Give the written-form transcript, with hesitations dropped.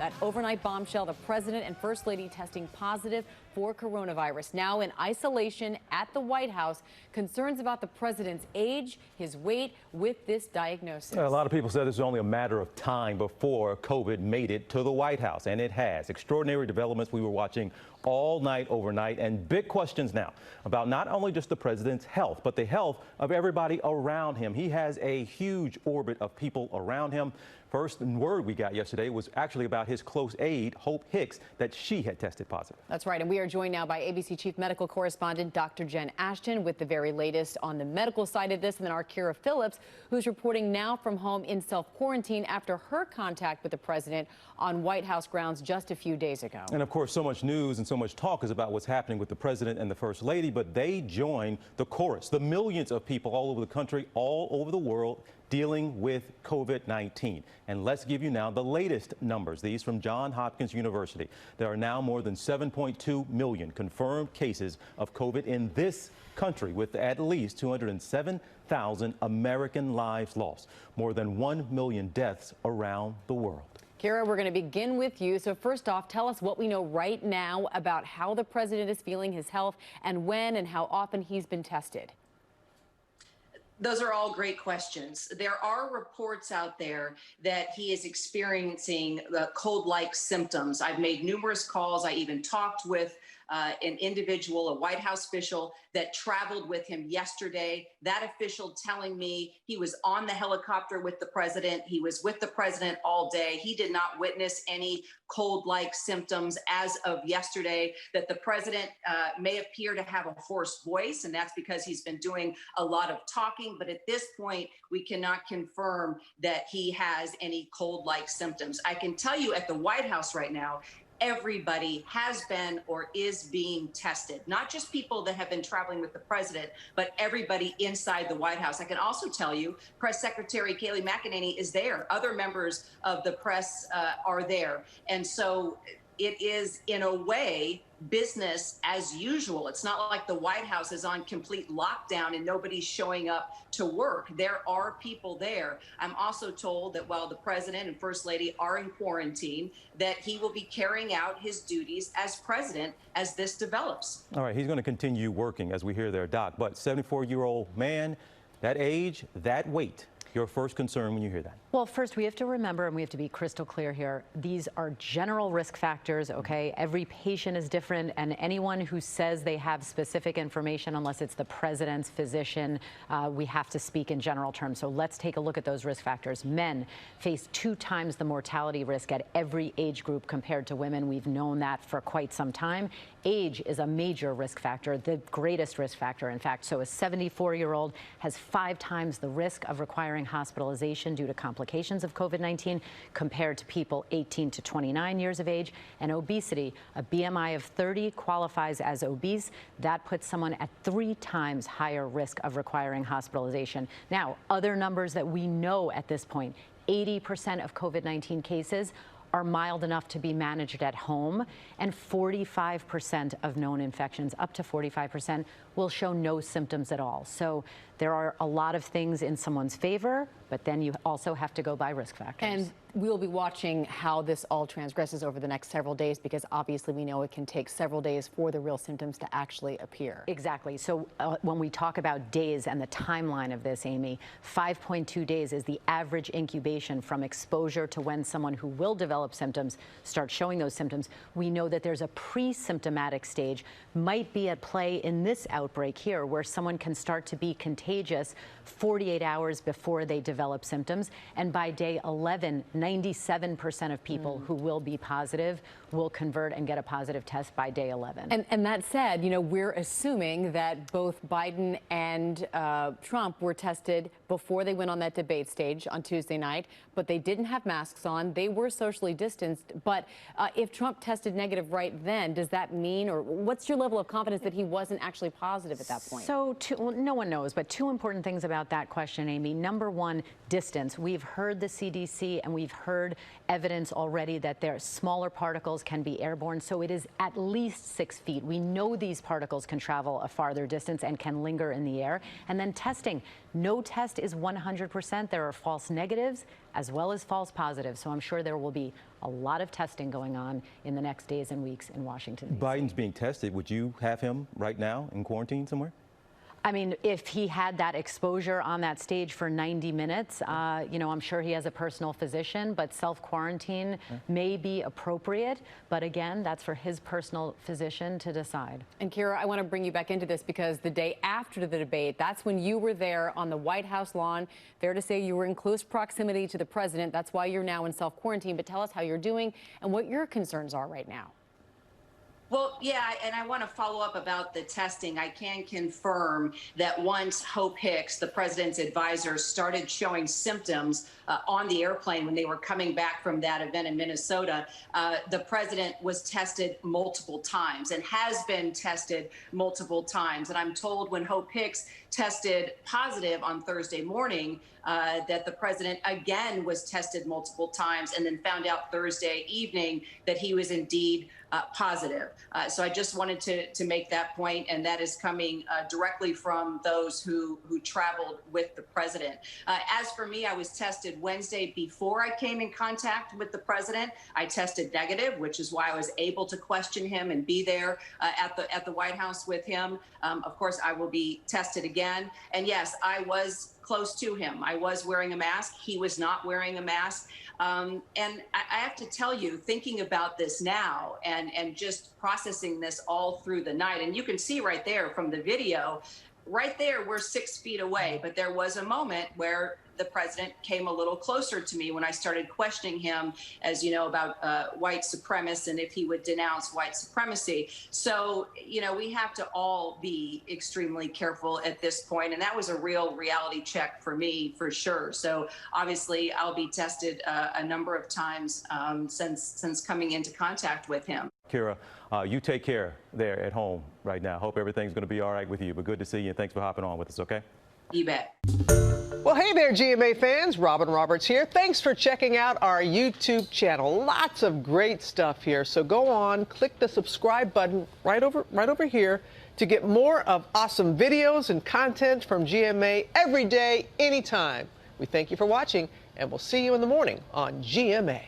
That overnight bombshell, the president and first lady testing positive for coronavirus. Now in isolation at the White House, concerns about the president's age, his weight with this diagnosis. A lot of people said this was only a matter of time before COVID made it to the White House, and it has. Extraordinary developments we were watching all night, overnight, and big questions now about not only just the president's health, but the health of everybody around him. He has a huge orbit of people around him. First word we got yesterday was actually about his close aide, Hope Hicks, that she had tested positive. That's right. And we are joined now by ABC Chief Medical Correspondent Dr. Jen Ashton with the very latest on the medical side of this. And then our Kyra Phillips, who's reporting now from home in self-quarantine after her contact with the president on White House grounds just a few days ago. And of course, so much news and so much talk is about what's happening with the president and the first lady, but they join the chorus, the millions of people all over the country, all over the world, dealing with COVID-19. And let's give you now the latest numbers, these from Johns Hopkins University. There are now more than 7.2 million confirmed cases of COVID in this country, with at least 207,000 American lives lost, more than 1 million deaths around the world. Kyra, we're going to begin with you. So first off, tell us what we know right now about how the president is feeling, his health, and when and how often he's been tested. Those are all great questions. There are reports out there that he is experiencing cold-like symptoms. I've made numerous calls. I even talked with an individual, a White House official that traveled with him yesterday. That official telling me he was on the helicopter with the president. He was with the president all day. He did not witness any cold-like symptoms as of yesterday. That the president may appear to have a hoarse voice, and that's because he's been doing a lot of talking. But at this point, we cannot confirm that he has any cold-like symptoms. I can tell you at the White House right now, everybody has been or is being tested, not just people that have been traveling with the president, but everybody inside the White House. I can also tell you, Press Secretary Kayleigh McEnany is there. Other members of the press are there. And so it is, in a way, business as usual. It's not like the White House is on complete lockdown and nobody's showing up to work. There are people there. I'm also told that while the president and first lady are in quarantine, that he will be carrying out his duties as president as this develops. All right, he's going to continue working, as we hear there, Doc. But 74-year-old man, that age, that weight. Your first concern when you hear that? Well, first, we have to remember, and we have to be crystal clear here, these are general risk factors, okay? Every patient is different, and anyone who says they have specific information, unless it's the president's physician, we have to speak in general terms. So let's take a look at those risk factors. Men face 2 times the mortality risk at every age group compared to women. We've known that for quite some time. Age is a major risk factor, the greatest risk factor, in fact. So a 74-year-old has 5 times the risk of requiring hospitalization due to complications of COVID-19 compared to people 18 to 29 years of age. And obesity, a BMI of 30 qualifies as obese. That puts someone at 3 times higher risk of requiring hospitalization. Now, other numbers that we know at this point, 80% of COVID-19 cases are mild enough to be managed at home, and 45% of known infections, up to 45%, will show no symptoms at all. So there are a lot of things in someone's favor, but then you also have to go by risk factors. And we'll be watching how this all transgresses over the next several days, because obviously we know it can take several days for the real symptoms to actually appear. Exactly. So when we talk about days and the timeline of this, Amy, 5.2 days is the average incubation from exposure to when someone who will develop symptoms starts showing those symptoms. We know that there's a pre-symptomatic stage, might be at play in this outbreak here, where someone can start to be contagious 48 hours before they develop symptoms. And by day 11, 97% of people who will be positive will convert and get a positive test by day 11. And that said, you know, we're assuming that both Biden and Trump were tested before they went on that debate stage on Tuesday night, but they didn't have masks on. They were socially distanced. But if Trump tested negative right then, does that mean, or what's your level of confidence that he wasn't actually positive at that point? So well, no one knows, but 2 important things about that question, Amy. Number one, distance. We've heard the CDC and we've heard evidence already that their smaller particles can be airborne. So it is at least 6 feet. We know these particles can travel a farther distance and can linger in the air. And then testing. No test is 100%. There are false negatives as well as false positives. So I'm sure there will be a lot of testing going on in the next days and weeks in Washington, D.C. Biden's being tested. Would you have him right now in quarantine somewhere? I mean, if he had that exposure on that stage for 90 minutes, you know, I'm sure he has a personal physician, but self-quarantine may be appropriate. But again, that's for his personal physician to decide. And Kyra, I want to bring you back into this because the day after the debate, that's when you were there on the White House lawn, there to say you were in close proximity to the president. That's why you're now in self-quarantine. But tell us how you're doing and what your concerns are right now. Well, yeah, and I want to follow up about the testing. I can confirm that once Hope Hicks, the president's advisor, started showing symptoms on the airplane when they were coming back from that event in Minnesota, the president was tested multiple times and has been tested multiple times. And I'm told when Hope Hicks tested positive on Thursday morning, that the president again was tested multiple times and then found out Thursday evening that he was indeed positive. So I just wanted to make that point, and that is coming directly from those who traveled with the president. As for me, I was tested Wednesday before I came in contact with the president. I tested negative, which is why I was able to question him and be there at the White House with him. Of course, I will be tested again. And yes, I was close to him. I was wearing a mask. He was not wearing a mask. And I have to tell you, thinking about this now and just processing this all through the night, and you can see right there from the video, right there, we're 6 feet away. But there was a moment where the president came a little closer to me when I started questioning him, as you know, about white supremacists and if he would denounce white supremacy. So, you know, we have to all be extremely careful at this point. And that was a real reality check for me, for sure. So obviously, I'll be tested a number of times since coming into contact with him. Kyra, you take care there at home right now. Hope everything's going to be all right with you. But good to see you, and thanks for hopping on with us, okay? You bet. Well, hey there, GMA fans. Robin Roberts here. Thanks for checking out our YouTube channel. Lots of great stuff here. So go on, click the subscribe button right over here to get more of awesome videos and content from GMA every day, anytime. We thank you for watching, and we'll see you in the morning on GMA.